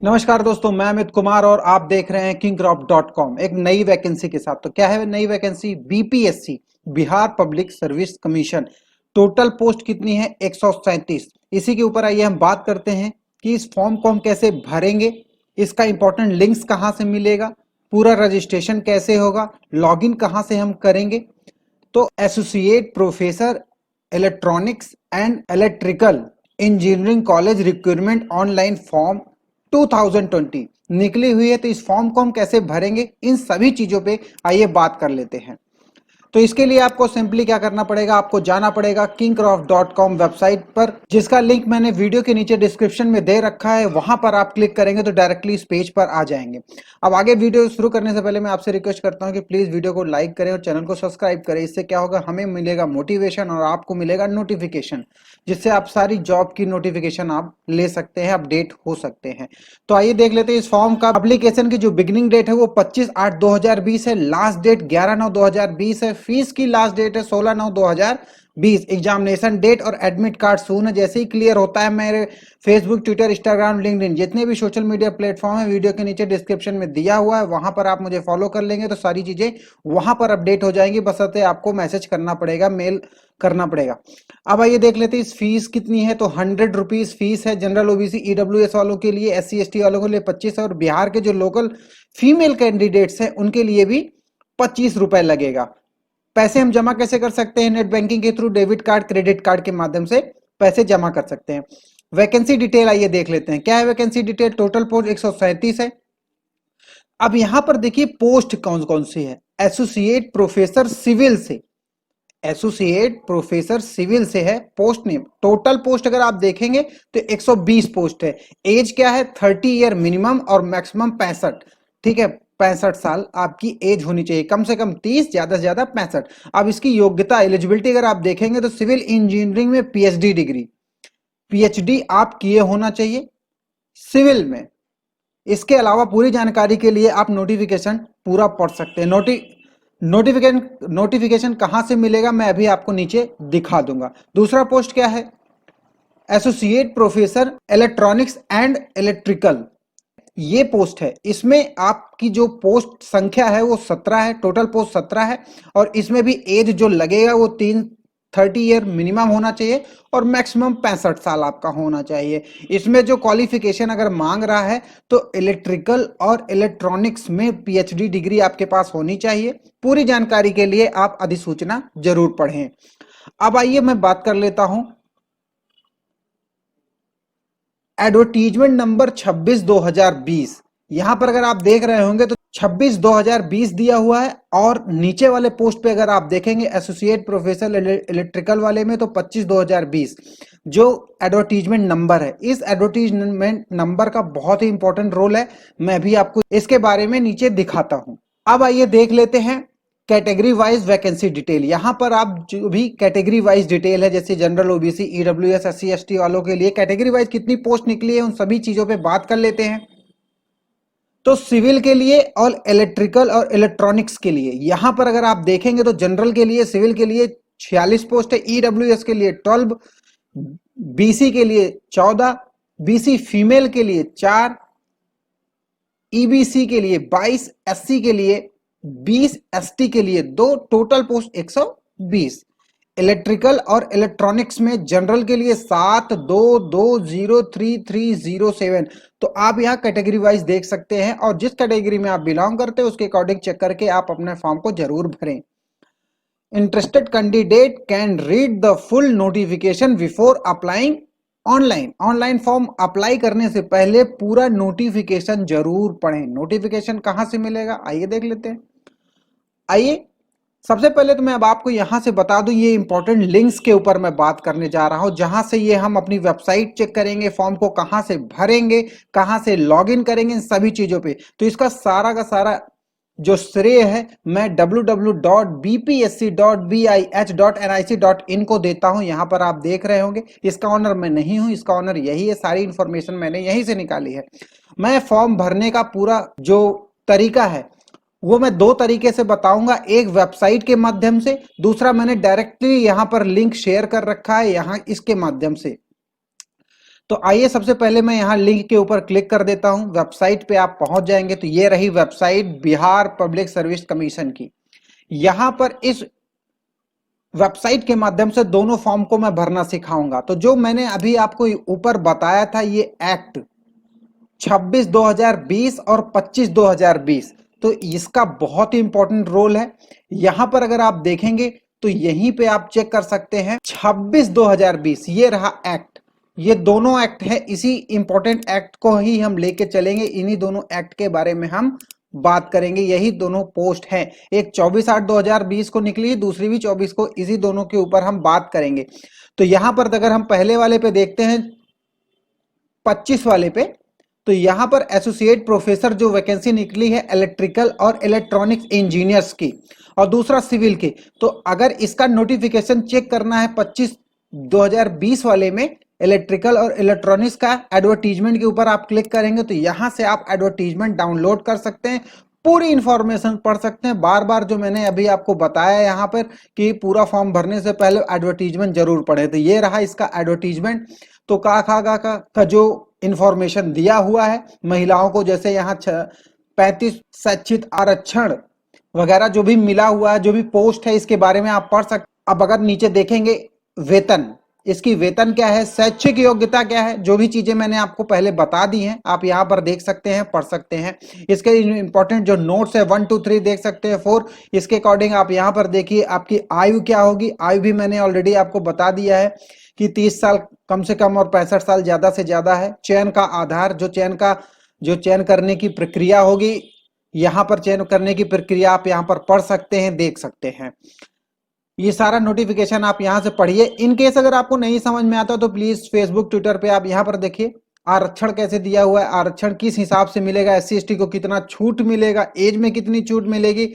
नमस्कार दोस्तों, मैं अमित कुमार और आप देख रहे हैं kingcrop.com एक नई वैकेंसी के साथ। तो क्या है नई vacancy? BPSC, Bihar public service commission. Total post कितनी है? 137। इसी के ऊपर आइए हम बात करते हैं कि इस फॉर्म को हम कैसे भरेंगे, इसका इंपॉर्टेंट लिंक्स कहां से मिलेगा, पूरा रजिस्ट्रेशन कैसे होगा, लॉगिन कहां से हम करेंगे। तो associate professor electronics and electrical engineering college recruitment online form 2020 निकली हुई है। तो इस फॉर्म को हम कैसे भरेंगे, इन सभी चीजों पे आइए बात कर लेते हैं। तो इसके लिए आपको सिंपली क्या करना पड़ेगा, आपको जाना पड़ेगा kingcraft.com वेबसाइट पर, जिसका लिंक मैंने वीडियो के नीचे डिस्क्रिप्शन में दे रखा है। वहां पर आप क्लिक करेंगे तो डायरेक्टली इस पेज पर आ जाएंगे। अब आगे वीडियो शुरू करने से पहले मैं आपसे रिक्वेस्ट करता हूं कि प्लीज वीडियो को लाइक करें और चैनल को सब्सक्राइब करें। इससे क्या होगा, हमें मिलेगा मोटिवेशन और आपको मिलेगा नोटिफिकेशन, जिससे आप सारी जॉब की नोटिफिकेशन आप ले सकते हैं, अपडेट हो सकते हैं। तो आइए देख लेते हैं इस फॉर्म का। एप्लीकेशन की जो बिगिनिंग डेट है वो 25/8/2020 है, लास्ट डेट 11/9/2020 है, फीस की लास्ट डेट है 16/9/2020। एग्जामिनेशन डेट और एडमिट कार्ड सून है। जैसे ही क्लियर होता है मेरे फेसबुक, ट्विटर, इंस्टाग्राम, लिंक्डइन जितने भी सोशल मीडिया प्लेटफॉर्म है वीडियो के नीचे डिस्क्रिप्शन में दिया हुआ है, वहां पर आप मुझे फॉलो कर लेंगे तो सारी चीजें वहां पर अपडेट हो जाएंगी। बशर्ते आपको मैसेज करना पड़ेगा, मेल करना पड़ेगा। अब आइए देख लेते हैं इस फीस कितनी है। तो 100 रुपीज फीस है जनरल ओबीसी ईडब्ल्यूएस वालों के लिए, SC ST वालों के लिए 25 है, और बिहार के जो लोकल फीमेल कैंडिडेट्स हैं उनके लिए भी 25 रुपए लगेगा। पैसे हम जमा कैसे कर सकते हैं? नेट बैंकिंग के through, debit card, credit card के माध्यम से पैसे जमा कर सकते हैं। वैकेंसी डिटेल आइए देख लेते हैं। क्या है वैकेंसी डिटेल? टोटल पोस्ट 137 है। अब यहां पर देखिए पोस्ट कौन कौन सी है। एसोसिएट प्रोफेसर सिविल से, एसोसिएट प्रोफेसर सिविल से है पोस्ट नेम। टोटल पोस्ट अगर आप देखेंगे तो 120 पोस्ट है। एज क्या है? 30 ईयर मिनिमम और मैक्सिमम 65। ठीक है, 65 साल आपकी एज होनी चाहिए, कम से कम 30, ज्यादा से ज्यादा 65। अब इसकी योग्यता एलिजिबिलिटी अगर आप देखेंगे तो सिविल इंजीनियरिंग में पीएचडी डिग्री, पीएचडी आप किए होना चाहिए सिविल में। इसके अलावा पूरी जानकारी के लिए आप नोटिफिकेशन पूरा पढ़ सकते हैं। नोटिफिकेशन कहां से मिलेगा मैं अभी आपको नीचे दिखा दूंगा। दूसरा पोस्ट क्या है? Associate professor electronics and electrical, ये पोस्ट है। इसमें आपकी जो पोस्ट संख्या है वो 17 है, टोटल पोस्ट 17 है। और इसमें भी एज जो लगेगा वो 30 ईयर मिनिमम होना चाहिए और मैक्सिमम 65 साल आपका होना चाहिए। इसमें जो क्वालिफिकेशन अगर मांग रहा है तो इलेक्ट्रिकल और इलेक्ट्रॉनिक्स में पीएचडी डिग्री आपके पास होनी चाहिए। पूरी जानकारी के लिए आप अधिसूचना जरूर पढ़ें। अब आइए मैं बात कर लेता हूं एडवर्टीजमेंट नंबर 26/2020। यहां पर अगर आप देख रहे होंगे तो 26/2020 दिया हुआ है, और नीचे वाले पोस्ट पे अगर आप देखेंगे एसोसिएट प्रोफेसर इलेक्ट्रिकल वाले में तो 25/2020 जो एडवर्टीजमेंट नंबर है। इस एडवर्टीजमेंट नंबर का बहुत ही इंपॉर्टेंट रोल है, मैं भी आपको इसके बारे में नीचे दिखाता हूं। अब आइए देख लेते हैं कैटेगरी वाइज वैकेंसी डिटेल। यहां पर आप जो भी कैटेगरी वाइज डिटेल है, जैसे general OBC EWS SC ST वालों के लिए कैटेगरी वाइज कितनी पोस्ट निकली है, उन सभी चीजों पे बात कर लेते हैं। तो सिविल के लिए और इलेक्ट्रिकल और इलेक्ट्रॉनिक्स के लिए यहां पर अगर आप देखेंगे तो जनरल के लिए, सिविल के लिए 46 पोस्ट है, ईडब्ल्यूएस के लिए 12, बीसी के लिए 14, बीसी फीमेल के लिए 4, ईबीसी के लिए 22, एससी के लिए 20, एसटी के लिए 2, टोटल पोस्ट 120। इलेक्ट्रिकल और इलेक्ट्रॉनिक्स में जनरल के लिए 72203307। तो आप यहाँ कैटेगरी वाइज देख सकते हैं, और जिस कैटेगरी में आप बिलोंग करते हैं उसके अकॉर्डिंग चेक करके आप अपने फॉर्म को जरूर भरें। Interested candidate can read the full notification before applying online. Online form apply करने से पहले पूरा नोटिफिकेशन जरूर पढ़ें। नोटिफिकेशन कहां से मिलेगा आइए देख लेते हैं। आइए सबसे पहले तो मैं अब आपको यहां से बता दूं, ये इंपॉर्टेंट लिंक्स के ऊपर मैं बात करने जा रहा हूं, जहां से ये हम अपनी वेबसाइट चेक करेंगे, फॉर्म को कहां से भरेंगे, कहां से लॉगिन करेंगे, इन सभी चीजों पे। तो इसका सारा का सारा जो श्रेय है मैं www.bpsc.bih.nic.in को देता हूं। यहां पर आप देख रहे होंगे, इसका ऑनर मैं नहीं हूं, इसका ऑनर यही है। सारी इंफॉर्मेशन मैंने यहीं से निकाली है। मैं फॉर्म भरने का पूरा जो तरीका है वो मैं दो तरीके से बताऊंगा, एक वेबसाइट के माध्यम से, दूसरा मैंने डायरेक्टली यहां पर लिंक शेयर कर रखा है यहां इसके माध्यम से। तो आइए सबसे पहले मैं यहाँ लिंक के ऊपर क्लिक कर देता हूँ, वेबसाइट पे आप पहुंच जाएंगे। तो ये रही website Bihar public service commission की। यहाँ पर इस वेबसाइट के माध्यम से दोनों फॉर्म को मैं भरना सिखाऊंगा। तो जो मैंने अभी आपको ऊपर बताया था, ये एक्ट 26/2020 और 25/2020, तो इसका बहुत ही इंपॉर्टेंट रोल है। यहां पर अगर आप देखेंगे तो यहीं पे आप चेक कर सकते हैं 26/2020, ये रहा एक्ट। ये दोनों एक्ट है, इसी इंपॉर्टेंट एक्ट को ही हम लेके चलेंगे। इन्हीं दोनों एक्ट के बारे में हम बात करेंगे। यही दोनों पोस्ट हैं, एक 24/8/2020 को निकली, दूसरी भी 24 को। इसी दोनों के ऊपर हम बात करेंगे। तो यहां पर अगर हम पहले वाले पे देखते हैं, 25 वाले पे, तो यहां पर एसोसिएट प्रोफेसर जो वैकेंसी निकली है इलेक्ट्रिकल और इलेक्ट्रॉनिक्स इंजीनियर्स की, और दूसरा सिविल की। तो अगर इसका नोटिफिकेशन चेक करना है 25/2020 वाले में, इलेक्ट्रिकल और इलेक्ट्रॉनिक्स का एडवर्टीजमेंट के ऊपर आप क्लिक करेंगे तो यहां से आप एडवर्टीजमेंट डाउनलोड कर सकते हैं, पूरी इंफॉर्मेशन पढ़ सकते हैं। बार बार जो मैंने अभी आपको बताया यहां पर कि पूरा फॉर्म भरने से पहले एडवर्टीजमेंट जरूर पढ़े। तो ये रहा इसका एडवर्टीजमेंट। तो का जो इंफॉर्मेशन दिया हुआ है महिलाओं को, जैसे यहाँ 35 शैक्षिक आरक्षण वगैरह जो भी मिला हुआ है, जो भी पोस्ट है, इसके बारे में आप पढ़ सकते। अब अगर नीचे देखेंगे वेतन, इसकी वेतन क्या है, शैक्षिक योग्यता क्या है, जो भी चीजें मैंने आपको पहले बता दी हैं, आप यहाँ पर देख सकते हैं, पढ़ सकते हैं। इसके इंपॉर्टेंट जो नोट्स है 1 2 3 देख सकते हैं, 4। इसके अकॉर्डिंग आप यहाँ पर देखिए आपकी आयु क्या होगी। आयु भी मैंने ऑलरेडी आपको बता दिया है कि 30 साल कम से कम और 65 साल ज्यादा से ज्यादा है। चयन का आधार, जो चयन करने की प्रक्रिया होगी, यहाँ पर चयन करने की प्रक्रिया आप यहाँ पर पढ़ सकते हैं, देख सकते हैं। ये सारा नोटिफिकेशन आप यहाँ से पढ़िए। इन केस अगर आपको नहीं समझ में आता तो प्लीज फेसबुक ट्विटर पे आप यहाँ पर देखिए आरक्षण कैसे दिया हुआ है, आरक्षण किस हिसाब से मिलेगा, SC ST को कितना छूट मिलेगा, एज में कितनी छूट मिलेगी,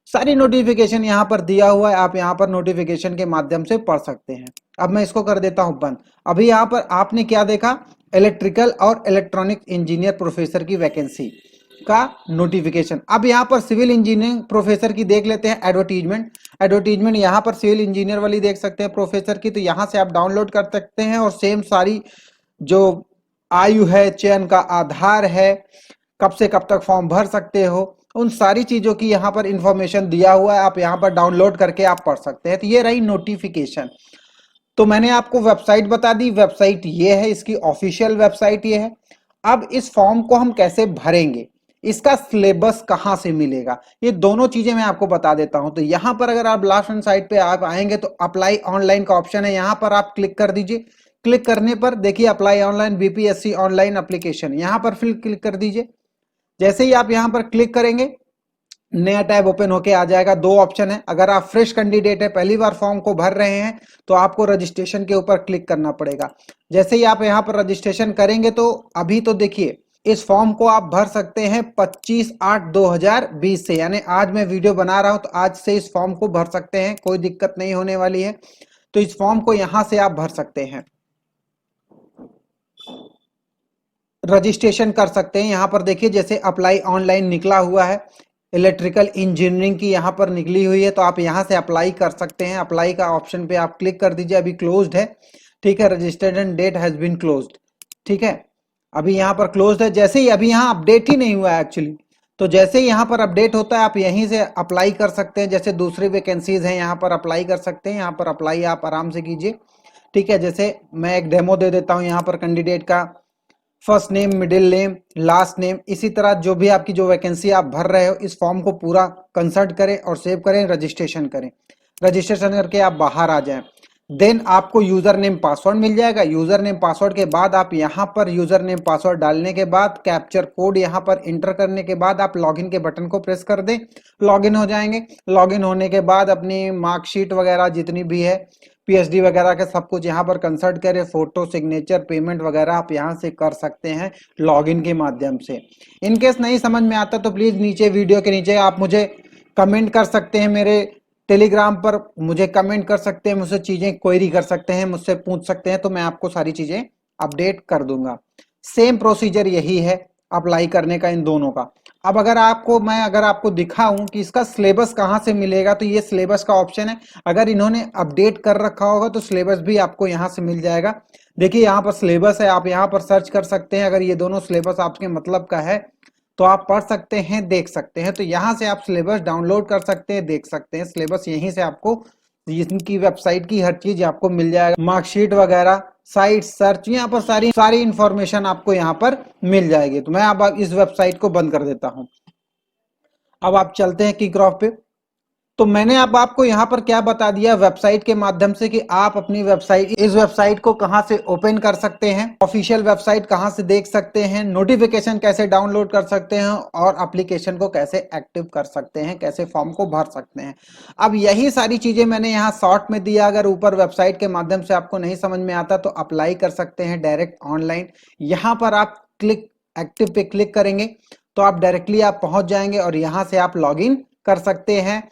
सारी नोटिफिकेशन यहाँ पर दिया हुआ है। आप यहाँ पर नोटिफिकेशन के माध्यम से पढ़ सकते हैं। अब मैं इसको कर देता हूं बंद। अभी यहाँ पर आपने क्या देखा, इलेक्ट्रिकल और इलेक्ट्रॉनिक इंजीनियर प्रोफेसर की वैकेंसी का नोटिफिकेशन। अब यहाँ पर सिविल इंजीनियरिंग प्रोफेसर की देख लेते हैं एडवर्टीजमेंट यहाँ पर सिविल इंजीनियर वाली देख सकते हैं प्रोफेसर की। तो यहाँ से आप डाउनलोड कर सकते हैं और सेम सारी जो आयु है, चयन का आधार है, कब से कब तक फॉर्म भर सकते हो, उन सारी चीजों की यहाँ पर इंफॉर्मेशन दिया हुआ है। आप यहाँ पर डाउनलोड करके आप पढ़ सकते हैं। तो ये रही नोटिफिकेशन। तो मैंने आपको वेबसाइट बता दी, वेबसाइट ये है, इसकी ऑफिशियल वेबसाइट ये है। अब इस फॉर्म को हम कैसे भरेंगे, इसका सिलेबस कहां से मिलेगा, ये दोनों चीजें मैं आपको बता देता हूं। तो यहां पर अगर आप लास्ट हैंड साइड पे आप आएंगे तो अप्लाई ऑनलाइन का ऑप्शन है, यहां पर आप क्लिक कर दीजिए। क्लिक करने पर देखिए apply online BPSC online application, यहां पर फिर क्लिक कर दीजिए। जैसे ही आप यहां पर क्लिक करेंगे नया टैब ओपन होके आ जाएगा। दो ऑप्शन है, अगर आप फ्रेश कैंडिडेट है, पहली बार फॉर्म को भर रहे हैं, तो आपको रजिस्ट्रेशन के ऊपर क्लिक करना पड़ेगा। जैसे ही आप यहाँ पर रजिस्ट्रेशन करेंगे तो अभी तो देखिए इस फॉर्म को आप भर सकते हैं 25/8/2020 से, यानी आज मैं वीडियो बना रहा हूं तो आज से इस फॉर्म को भर सकते हैं, कोई दिक्कत नहीं होने वाली है। तो इस फॉर्म को यहां से आप भर सकते हैं, रजिस्ट्रेशन कर सकते हैं। यहां पर देखिए जैसे अप्लाई ऑनलाइन निकला हुआ है, इलेक्ट्रिकल इंजीनियरिंग की यहाँ पर निकली हुई है, तो आप यहाँ से अप्लाई कर सकते हैं। अप्लाई का ऑप्शन पे आप क्लिक कर दीजिए। अभी क्लोज्ड है, ठीक है, registration date has been closed, ठीक है, अभी यहाँ पर क्लोज्ड है। जैसे ही अभी यहाँ अपडेट ही नहीं हुआ है एक्चुअली, तो जैसे ही यहाँ पर अपडेट होता है आप यहीं से अप्लाई कर सकते हैं। जैसे दूसरी वैकेंसीज हैं यहाँ पर अप्लाई कर सकते हैं, यहाँ पर अप्लाई आप आराम से कीजिए, ठीक है। जैसे मैं एक डेमो दे देता हूँ यहाँ पर कैंडिडेट का, first name, middle name, last name, इसी तरह जो भी आपकी जो वैकेंसी आप भर रहे हो, इस फॉर्म को पूरा कंसल्ट करें और सेव करें, रजिस्ट्रेशन करें। रजिस्ट्रेशन करके आप बाहर आ जाएं, देन आपको यूजर नेम पासवर्ड मिल जाएगा। यूजर नेम पासवर्ड के बाद आप यहाँ पर यूजर नेम पासवर्ड डालने के बाद कैप्चर कोड यहाँ पर इंटर करने के बाद आप लॉगिन के बटन को प्रेस कर दें, लॉगिन हो जाएंगे। लॉगिन होने के बाद अपनी मार्कशीट वगैरह जितनी भी है, PhD वगैरह का सब कुछ यहाँ पर कंसल्ट करें, फोटो, सिग्नेचर, पेमेंट वगैरह आप यहाँ से कर सकते हैं लॉगिन के माध्यम से। इनकेस नहीं समझ में आता तो प्लीज नीचे वीडियो के नीचे आप मुझे कमेंट कर सकते हैं, मेरे टेलीग्राम पर मुझे कमेंट कर सकते हैं, मुझसे चीजें क्वेरी कर सकते हैं, मुझसे पूछ सकते हैं, तो मैं आपको सारी चीजें अपडेट कर दूंगा। सेम प्रोसीजर यही है अप्लाई करने का इन दोनों का। अब अगर आपको दिखाऊं कि इसका सिलेबस कहाँ से मिलेगा, तो ये सिलेबस का ऑप्शन है। अगर इन्होंने अपडेट कर रखा होगा तो सिलेबस भी आपको यहाँ से मिल जाएगा। देखिए यहाँ पर सिलेबस है, आप यहाँ पर सर्च कर सकते हैं। अगर ये दोनों सिलेबस आपके मतलब का है तो आप पढ़ सकते हैं, देख सकते हैं। तो यहाँ से आप सिलेबस डाउनलोड कर सकते हैं, देख सकते हैं। सिलेबस यहीं से आपको, इनकी वेबसाइट की हर चीज आपको मिल जाएगा, मार्कशीट वगैरह, साइट सर्च, यहाँ पर सारी सारी इंफॉर्मेशन आपको यहाँ पर मिल जाएगी। तो मैं अब इस वेबसाइट को बंद कर देता हूँ। अब आप चलते हैं किकऑफ पे। तो मैंने अब आपको यहाँ पर क्या बता दिया वेबसाइट के माध्यम से कि आप अपनी वेबसाइट, इस वेबसाइट को कहाँ से ओपन कर सकते हैं, ऑफिशियल वेबसाइट कहाँ से देख सकते हैं, नोटिफिकेशन कैसे डाउनलोड कर सकते हैं और एप्लीकेशन को कैसे एक्टिव कर सकते हैं, कैसे फॉर्म को भर सकते हैं। अब यही सारी चीजें मैंने यहाँ शॉर्ट में दिया। अगर ऊपर वेबसाइट के माध्यम से आपको नहीं समझ में आता तो अप्लाई कर सकते हैं डायरेक्ट ऑनलाइन। यहाँ पर आप क्लिक एक्टिव पे क्लिक करेंगे तो आप डायरेक्टली आप पहुंच जाएंगे और यहाँ से आप लॉग इन कर सकते हैं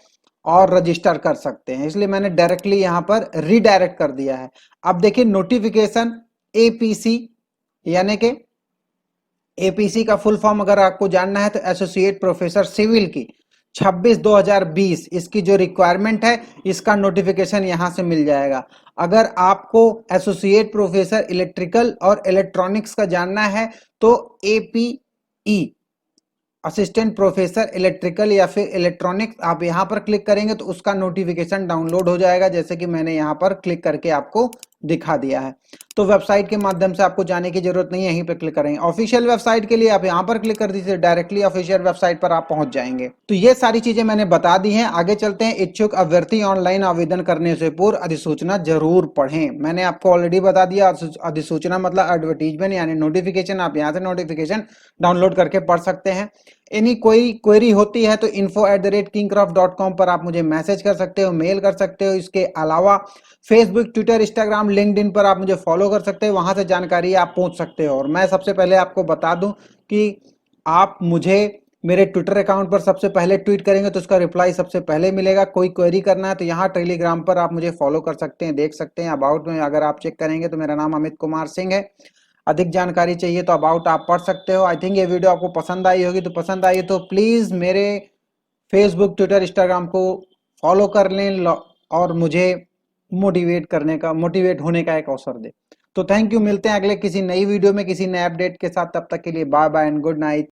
और रजिस्टर कर सकते हैं। इसलिए मैंने डायरेक्टली यहां पर रीडायरेक्ट कर दिया है। अब देखिए नोटिफिकेशन एपीसी, यानी कि एपीसी का फुल फॉर्म अगर आपको जानना है तो एसोसिएट प्रोफेसर सिविल की 26/2020 इसकी जो रिक्वायरमेंट है, इसका नोटिफिकेशन यहां से मिल जाएगा। अगर आपको एसोसिएट प्रोफेसर इलेक्ट्रिकल और इलेक्ट्रॉनिक्स का जानना है तो एपीई, असिस्टेंट प्रोफेसर इलेक्ट्रिकल या फिर इलेक्ट्रॉनिक्स, आप यहां पर क्लिक करेंगे तो उसका नोटिफिकेशन डाउनलोड हो जाएगा, जैसे कि मैंने यहां पर क्लिक करके आपको दिखा दिया है। तो वेबसाइट के माध्यम से आपको जाने की जरूरत नहीं है, यहीं पे क्लिक करेंगे। ऑफिशियल वेबसाइट के लिए आप यहां पर क्लिक कर दीजिए, डायरेक्टली ऑफिशियल वेबसाइट पर आप पहुंच जाएंगे। तो ये सारी चीजें मैंने बता दी हैं। आगे चलते हैं। इच्छुक अभ्यर्थी ऑनलाइन आवेदन करने से पूर्व अधिसूचना जरूर पढ़ें। मैंने आपको ऑलरेडी बता दिया, अधिसूचना मतलब एडवर्टीजमेंट यानी नोटिफिकेशन। आप यहाँ से नोटिफिकेशन डाउनलोड करके पढ़ सकते हैं। एनी कोई क्वेरी होती है तो info@kingcraft.com पर आप मुझे मैसेज कर सकते हो, मेल कर सकते हो। इसके अलावा फेसबुक, ट्विटर, इंस्टाग्राम, लिंक्डइन पर आप मुझे फॉलो कर सकते हो, वहां से जानकारी आप पूछ सकते हो। और मैं सबसे पहले आपको बता दूं कि आप मुझे मेरे ट्विटर अकाउंट पर सबसे पहले ट्वीट करेंगे तो उसका रिप्लाई सबसे पहले मिलेगा। कोई क्वेरी करना है तो यहाँ टेलीग्राम पर आप मुझे फॉलो कर सकते हैं, देख सकते हैं। अबाउट में अगर आप चेक करेंगे तो मेरा नाम अमित कुमार सिंह है। अधिक जानकारी चाहिए तो अबाउट आप पढ़ सकते हो। आई थिंक ये वीडियो आपको पसंद आई होगी, तो पसंद आई तो प्लीज मेरे फेसबुक, ट्विटर, इंस्टाग्राम को फॉलो कर लें और मुझे मोटिवेट होने का एक अवसर दे। तो थैंक यू, मिलते हैं अगले किसी नई वीडियो में किसी नए अपडेट के साथ। तब तक के लिए bye bye and good night.